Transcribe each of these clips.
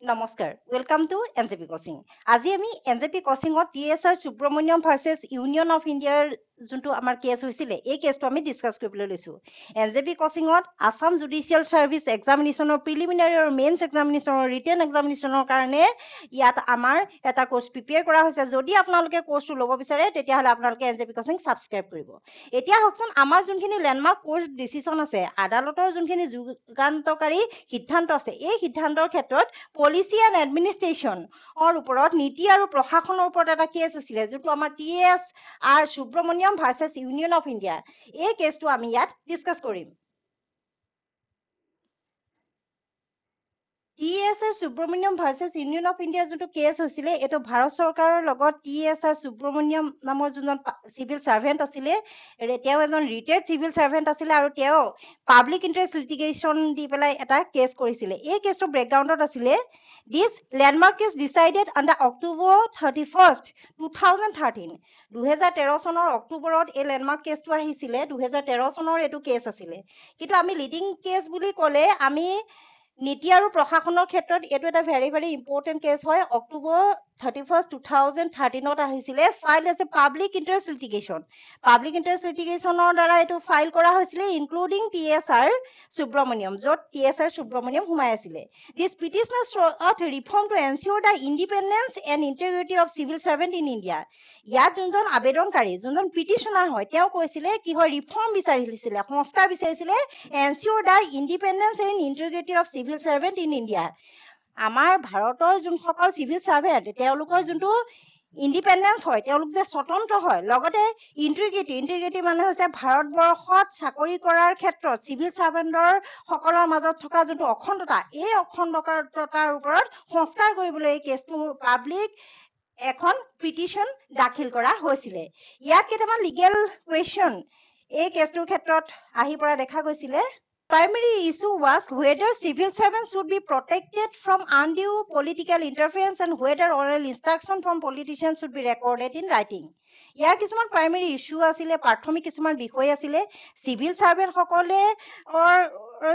নমস্কাৰ welcome to NJP coaching আজি আমি NJP কোচিংত টিএছআৰ Subramaniam versus union of ইণ্ডিয়াৰ যোনটো আমাৰ কেছ হৈছিলে এই কেছটো আমি ডিছকাছ কৰিবলৈ লৈছোঁ এনজেপি কোচিংত আসাম জুডিচিয়েল সাৰ্ভিস এক্সামিনেশ্যনৰ প্ৰিলিমিনাৰী আৰু মেইনছ এক্সামিনেশ্যনৰ ৰিটেন এক্সামিনেশ্যনৰ কাৰণে ইয়াত আমাৰ এটা কোৰ্স প্ৰিপেয়াৰ কৰা হৈছে যদি আপোনালোকে কোৰ্সটো ল'ব বিচাৰে তেতিয়াহ'লে আপোনালোকে এনজেপি কোচিং সাবস্ক্ৰাইব কৰিব এতিয়া হকচোন আমাৰ যোনখিনি লেণ্ডমাৰ্ক কোৰ্স ডিসিশন আছে আদালতৰ যোনখিনি যুগান্তকাৰী সিদ্ধান্ত আছে এই সিদ্ধান্তৰ ক্ষেত্ৰত পলিসি এণ্ড এডমিনিষ্ট্ৰেশ্যনৰ ওপৰত নীতি আৰু প্ৰশাসনৰ ওপৰত এটা কেছ হৈছিলে যোনটো আমাৰ টিএছআৰ Subramaniam versus union of India এই কেছটো আমি ইয়াত ডিছকাছ কৰিম টিএছআৰ Subramaniam versus union of India যোনটো কেছ হৈছিলে এইটো ভাৰত চৰকাৰৰ লগত টিএছআৰ সুব্ৰমণ্যম নামৰ যোনজন চিভিল সাৰ্ভেণ্ট আছিলে তেওঁ এজন ৰিটায়াৰ্ড চিভিল সাৰ্ভেণ্ট আছিলে আৰু তেওঁ পাব্লিক ইণ্টাৰেষ্ট লিটিগেশ্যন দি পেলাই এটা কেছ কৰিছিলে এই কেছটো বেকগ্ৰাউণ্ডত আছিলে this landmark case decided on the October 31st 2013 2013 চনৰ অক্টোবৰত এই লেণ্ডমাৰ্ক কেছটো আহিছিলে 2013 চনৰ এইটো কেছ আছিলে কিন্তু আমি লিডিং কেছ বুলি ক'লে আমি নীতি আৰু প্ৰশাসনৰ ক্ষেত্ৰত এইটো এটা ভেৰি ভেৰি ইম্পৰ্টেণ্ট কেছ হয় অক্টোবৰ 31st 2013ত আহিছিলে file as a public interest লিটিগেশ্যনৰ দ্বাৰা এইটো ফাইল কৰা হৈছিলে ইনক্লুডিং টিএছআৰ সুব্ৰমণ্যম য'ত টিএছআৰ সুব্ৰমণ্যম সোমাই আছিলে দিছ পিটিশনাৰ sought reform to ensure the independence and integrity of civil servant in India ইয়াত যোনজন আবেদনকাৰী যোনজন পিটিশনাৰ হয় তেওঁ কৈছিলে কি হয় ৰিফৰ্ম বিচাৰিছিলে সংস্কাৰ বিচাৰিছিলে ensure the independence and integrity of civil servant in India আমাৰ ভাৰতৰ যোনসকল চিভিল সাৰ্ভেণ্ট তেওঁলোকৰ যোনটো ইণ্ডিপেণ্ডেন্স হয় তেওঁলোক যে স্বতন্ত্ৰ হয় লগতে ইণ্টিগ্ৰিটি মানে হৈছে ভাৰতবৰ্ষত চাকৰি কৰাৰ ক্ষেত্ৰত চিভিল সাৰ্ভেণ্টৰ সকলৰ মাজত থকা যোনটো অখণ্ডতা এই অখণ্ডতাৰ ওপৰত সংস্কাৰ কৰিবলৈ এই কেছটো পাব্লিক এখন পিটিশন দাখিল কৰা হৈছিলে ইয়াত কেইটামান লিগেল কুৱেশ্যন এই কেছটোৰ ক্ষেত্ৰত আহি পৰা দেখা গৈছিলে Primary issue was whether civil servants should be protected from undue political interference and whether oral instruction from politicians should be recorded in writing. ইয়াৰ কিছুমান প্ৰাইমেৰী ইস্যু আছিলে প্ৰাথমিক কিছুমান বিষয় আছিলে চিভিল সাৰ্ভেণ্ট সকলে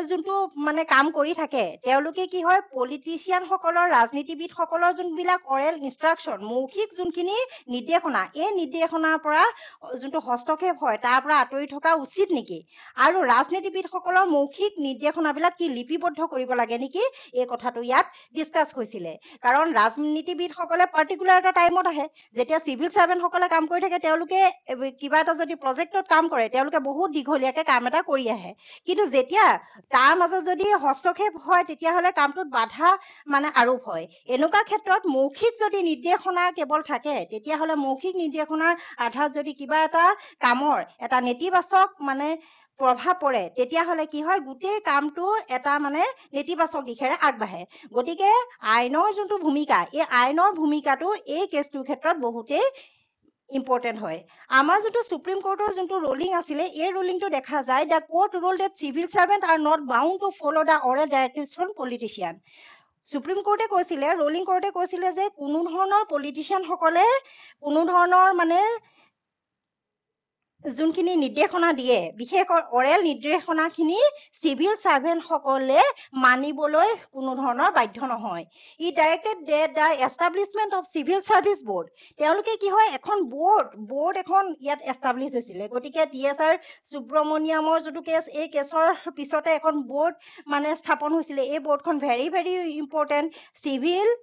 যোনটো মানে কাম কৰি থাকে তেওঁলোকে কি হয় পলিটিচিয়ান সকলৰ ৰাজনীতিবিদ সকলৰ যোনবিলাক অৰেল ইনষ্ট্ৰাকচন মৌখিক যোনখিনি নিৰ্দেশনা এই নিৰ্দেশনাৰ পৰা যোনটো হস্তক্ষেপ হয় তাৰ পৰা আঁতৰি থকা উচিত নেকি আৰু ৰাজনীতিবিদ সকলৰ মৌখিক নিৰ্দেশনাবিলাক কি লিপিবদ্ধ কৰিব লাগে নেকি এই কথাটো ইয়াত ডিসকাস হৈছিলে কাৰণ ৰাজনীতিবিদ সকলে পাৰ্টিকুলাৰ এটা টাইমত আহে যেতিয়া চিভিল সাৰ্ভেণ্ট সকলে কাম কৰি থাকে তেওঁলোকে কিবা এটা যদি প্ৰজেক্টত কাম কৰে তেওঁলোকে বহুত দীঘলীয়াকৈ কাম এটা কৰি আহে কিন্তু যেতিয়া তাৰ মাজত যদি হস্তক্ষেপ হয় তেতিয়াহ'লে কামটোত বাধা মানে আৰোপ হয় এনেকুৱা ক্ষেত্ৰত মৌখিক যদি নিৰ্দেশনা কেৱল থাকে তেতিয়াহ'লে মৌখিক নিৰ্দেশনাৰ আধাৰত যদি কিবা এটা কামৰ এটা নেতিবাচক মানে প্ৰভাৱ পৰে তেতিয়াহ'লে কি হয় গোটেই কামটো এটা মানে নেতিবাচক দিশেৰে আগবাঢ়ে গতিকে আইনৰ যোনটো ভূমিকা এই আইনৰ ভূমিকাটো এই কেছটোৰ ক্ষেত্ৰত বহুতেই ইম্পৰ্টেণ্ট হয় আমাৰ যোনটো সুপ্ৰিম কোৰ্টৰ যোনটো ৰুলিং আছিলে এই ৰুলিংটো দেখা যায় the court rule that civil servant are not bound to follow' the oral directives from politician supreme কোৰ্টে কৈছিলে ৰুলিং কোৰ্টে কৈছিলে যে কোনো ধৰণৰ পলিটিচিয়ানসকলে কোনো ধৰণৰ মানে যোনখিনি নিৰ্দেশনা দিয়ে বিশেষকৈ অৰেল নিৰ্দেশনাখিনি চিভিল সাৰ্ভেণ্ট সকলে মানিবলৈ কোনো ধৰণৰ বাধ্য নহয় ই directed the establishment of civil service board তেওঁলোকে কি হয় এখন বোৰ্ড এখন ইয়াত এষ্টাব্লিছ হৈছিলে গতিকে টিএছআৰ সুব্ৰমণ্যমৰ যোনটো কেছ এই কেছৰ পিছতে এখন বোৰ্ড মানে স্থাপন হৈছিলে এই বোৰ্ডখন very very important civil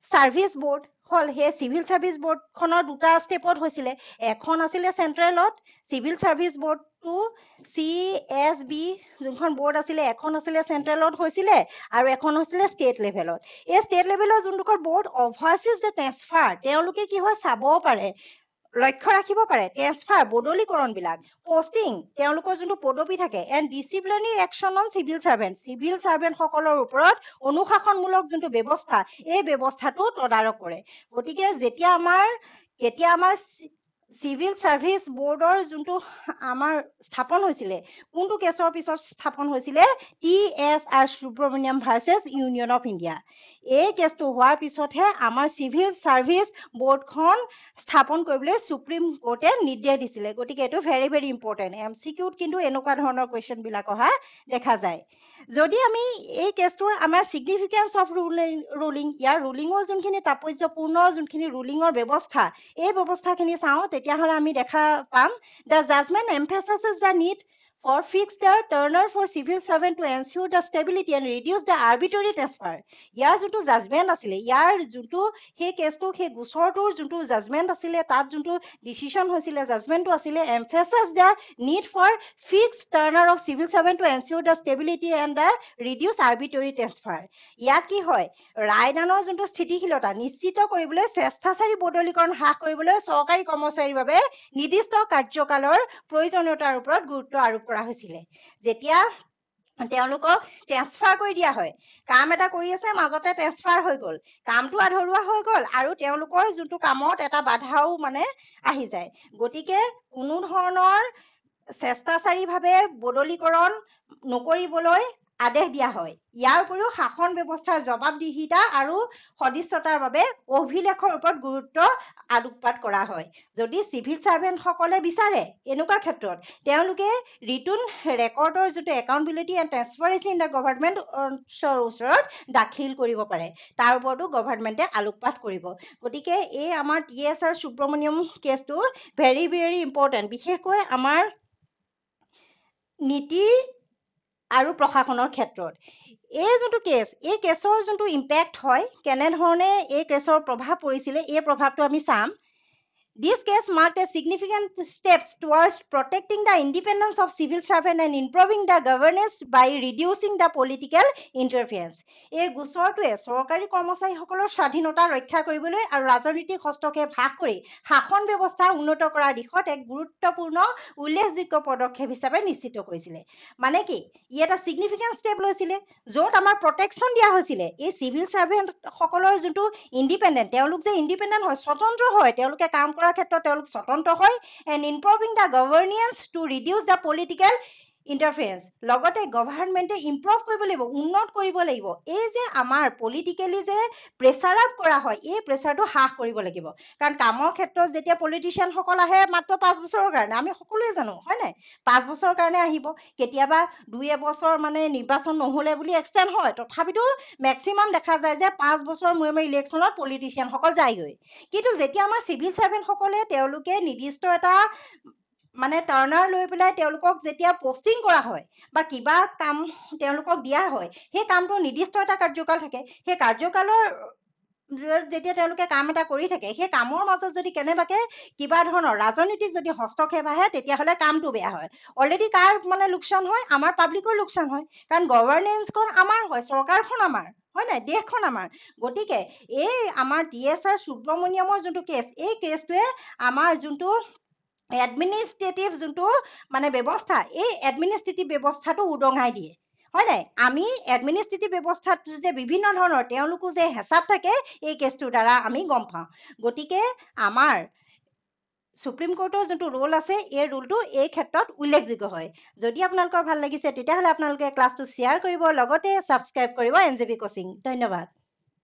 service board হল সেই চিভিল সাৰ্ভিস বোৰ্ডখনৰ দুটা ষ্টেপত হৈছিলে এখন আছিলে চেণ্ট্ৰেলত চিভিল সাৰ্ভিস বোৰ্ডটো CSB যোনখন বোৰ্ড আছিলে এখন আছিলে চেণ্ট্ৰেলত হৈছিলে আৰু এখন হৈছিলে ষ্টেট লেভেলত এই ষ্টেট লেভেলৰ যোনটো বোৰ্ড অভাৰচিজ দ্য ট্ৰেন্সফাৰ তেওঁলোকে কি হয় চাব পাৰে লক্ষ্য ৰাখিব পাৰে ট্ৰেন্সফাৰ বদলীকৰণবিলাক পোষ্টিং তেওঁলোকৰ যোনটো পদবী থাকে and disciplinary action on civil সাৰ্ভেণ্ট সকলৰ ওপৰত অনুশাসনমূলক যোনটো ব্যৱস্থা এই ব্যৱস্থাটো তদাৰক কৰে গতিকে যেতিয়া আমাৰ চিভিল সাৰ্ভিস বোৰ্ডৰ যোনটো আমাৰ স্থাপন হৈছিলে কোনটো কেছৰ পিছত স্থাপন হৈছিলে টিএছআৰ Subramaniam versus union of India এই কেছটো হোৱাৰ পিছতহে আমাৰ চিভিল ছাৰ্ভিচ বোৰ্ডখন স্থাপন কৰিবলৈ সুপ্ৰিম কোৰ্টে নিৰ্দেশ দিছিলে গতিকে এইটো ভেৰি ভেৰি ইম্পৰ্টেণ্ট MCQত কিন্তু এনেকুৱা ধৰণৰ কুৱেশ্যনবিলাক অহা দেখা যায় যদি আমি এই কেছটোৰ আমাৰ ছিগনিফিকেঞ্চ অফ ৰুলিং ইয়াৰ ৰুলিঙৰ যোনখিনি তাৎপৰ্যপূৰ্ণ যোনখিনি ৰুলিঙৰ ব্যৱস্থা এই ব্যৱস্থাখিনি চাওঁ তেতিয়াহ'লে আমি দেখা পাম the judgment emphasizes the need for fix the turner for civil servant to ensure the stability and reduce the arbitrary transfer. ইয়াৰ যোনটো জাজমেণ্ট আছিলে ইয়াৰ যোনটো সেই কেছটো সেই গোচৰটোৰ যোনটো জাজমেণ্ট আছিলে তাত যোনটো ডিচিশ্যন হৈছিলে জাজমেণ্টটো আছিলে emphasize the need for fix tenure of civil servant to ensure the stability and the reduce arbitrary transfer ইয়াত কি হয় ৰায়দানৰ যোনটো স্থিতিশীলতা নিশ্চিত কৰিবলৈ স্বেচ্ছাচাৰী বদলীকৰণ হ্ৰাস কৰিবলৈ চৰকাৰী কৰ্মচাৰীৰ বাবে নিৰ্দিষ্ট কাৰ্যকালৰ প্ৰয়োজনীয়তাৰ ওপৰত গুৰুত্ব আৰোপ কৰা হৈছিলে যেতিয়া তেওঁলোকক ট্ৰেন্সফাৰ কৰি দিয়া হয় কাম এটা কৰি আছে মাজতে ট্ৰেন্সফাৰ হৈ গ'ল কামটো আধৰুৱা হৈ গ'ল আৰু তেওঁলোকৰ যোনটো কামত এটা বাধাও মানে আহি যায় গতিকে কোনো ধৰণৰ স্বেচ্ছাচাৰীভাৱে বদলীকৰণ নকৰিবলৈ আদেশ দিয়া হয় ইয়াৰ উপৰিও শাসন ব্যৱস্থাৰ জবাবদিহিতা আৰু সদিচ্ছতাৰ বাবে অভিলেখৰ ওপৰত গুৰুত্ব আলোকপাত কৰা হয় যদি চিভিল ছাৰ্ভেণ্টসকলে বিচাৰে এনেকুৱা ক্ষেত্ৰত তেওঁলোকে ৰিটাৰ্ণ ৰেকৰ্ডৰ যোনটো একাউণ্টেবিলিটি এণ্ড ট্ৰেন্সপাৰেঞ্চি ইন দ্য গভৰ্ণমেণ্টৰ ওচৰত দাখিল কৰিব পাৰে তাৰ ওপৰতো গভৰ্ণমেণ্টে আলোকপাত কৰিব গতিকে এই আমাৰ TSR সুব্ৰমণিয়ম কেছটো ভেৰি ভেৰি ইম্পৰ্টেণ্ট বিশেষকৈ আমাৰ নীতি আৰু প্ৰশাসনৰ ক্ষেত্ৰত এই যোনটো কেছ এই কেছৰ যোনটো ইম্পেক্ট হয় কেনেধৰণে এই কেছৰ প্ৰভাৱ পৰিছিলে এই প্ৰভাৱটো আমি চাম This case marked a significant steps towards protecting the independence of civil servant and improving the governance by reducing the political interference. এই গোচৰটোৱে চৰকাৰী কৰ্মচাৰীসকলৰ স্বাধীনতা ৰক্ষা কৰিবলৈ আৰু ৰাজনৈতিক হস্তক্ষেপ হ্ৰাস কৰি শাসন ব্যৱস্থা উন্নত কৰাৰ দিশত এক গুৰুত্বপূৰ্ণ উল্লেখযোগ্য পদক্ষেপ হিচাপে নিশ্চিত কৰিছিলে মানে কি ই এটা ছিগনিফিকেণ্ট ষ্টেপ লৈছিলে য'ত আমাৰ প্ৰটেকশ্যন দিয়া হৈছিলে এই চিভিল ছাৰ্ভেণ্টসকলৰ যোনটো ইণ্ডিপেণ্ডেণ্ট তেওঁলোক যে ইণ্ডিপেণ্ডেণ্ট হয় স্বতন্ত্ৰ হয় তেওঁলোকে কাম কৰাৰ ক্ষেত্ৰত তেওঁলোক স্বতন্ত্ৰ হয় and improving the governance to reduce the political interference লগতে গভৰ্ণমেণ্টে ইম্প্ৰুভ কৰিব লাগিব উন্নত কৰিব লাগিব এই যে আমাৰ পলিটিকেলি যে প্ৰেছাৰ আপ কৰা হয় এই প্ৰেছাৰটো হ্ৰাস কৰিব লাগিব কাৰণ কামৰ ক্ষেত্ৰত যেতিয়া পলিটিচিয়ানসকল আহে মাত্ৰ 5 বছৰৰ কাৰণে আমি সকলোৱে জানো হয় নাই 5 বছৰৰ কাৰণে আহিব কেতিয়াবা 2 বছৰ মানে নিৰ্বাচন নহ'লে বুলি এক্সটেণ্ড হয় তথাপিতো মেক্সিমাম দেখা যায় যে 5 বছৰ মূৰে ইলেকশ্যনত পলিটিচিয়ানসকল যায়গৈ কিন্তু যেতিয়া আমাৰ চিভিল ছাৰ্ভেণ্টসকলে তেওঁলোকে নিৰ্দিষ্ট এটা মানে টাৰ্নাৰ লৈ পেলাই তেওঁলোকক যেতিয়া পোষ্টিং কৰা হয় বা কিবা কাম তেওঁলোকক দিয়া হয় সেই কামটো নিৰ্দিষ্ট এটা কাৰ্যকাল থাকে সেই কাৰ্যকালৰ যেতিয়া তেওঁলোকে কাম এটা কৰি থাকে সেই কামৰ মাজত যদি কেনেবাকে কিবা ধৰণৰ ৰাজনীতিক যদি হস্তক্ষেপ আহে তেতিয়াহ'লে কামটো বেয়া হয় অলৰেডি কাৰ মানে লোকচান হয় আমাৰ পাব্লিকৰ লোকচান হয় কাৰণ গভৰ্নেন্সখন আমাৰ হয় চৰকাৰখন আমাৰ হয় নাই দেশখন আমাৰ গতিকে এই আমাৰ TSR সুব্ৰমণিয়মৰ যোনটো কেছ এই কেছটোৱে আমাৰ যোনটো এডমিনিষ্ট্ৰেটিভ যোনটো মানে ব্যৱস্থা এই এডমিনিষ্ট্ৰেটিভ ব্যৱস্থাটো উদঙাই দিয়ে হয় নাই আমি এডমিনিষ্ট্ৰেটিভ ব্যৱস্থাত যে বিভিন্ন ধৰণৰ তেওঁলোকো যে হেঁচাপ থাকে এই কেছটোৰ দ্বাৰা আমি গম পাওঁ গতিকে আমাৰ সুপ্ৰিম কোৰ্টৰ যোনটো ৰোল আছে এই ৰোলটো এই ক্ষেত্ৰত উল্লেখযোগ্য হয় যদি আপোনালোকৰ ভাল লাগিছে তেতিয়াহ'লে আপোনালোকে ক্লাছটো শ্বেয়াৰ কৰিব লগতে ছাবস্ক্ৰাইব কৰিব NJB কোচিং ধন্যবাদ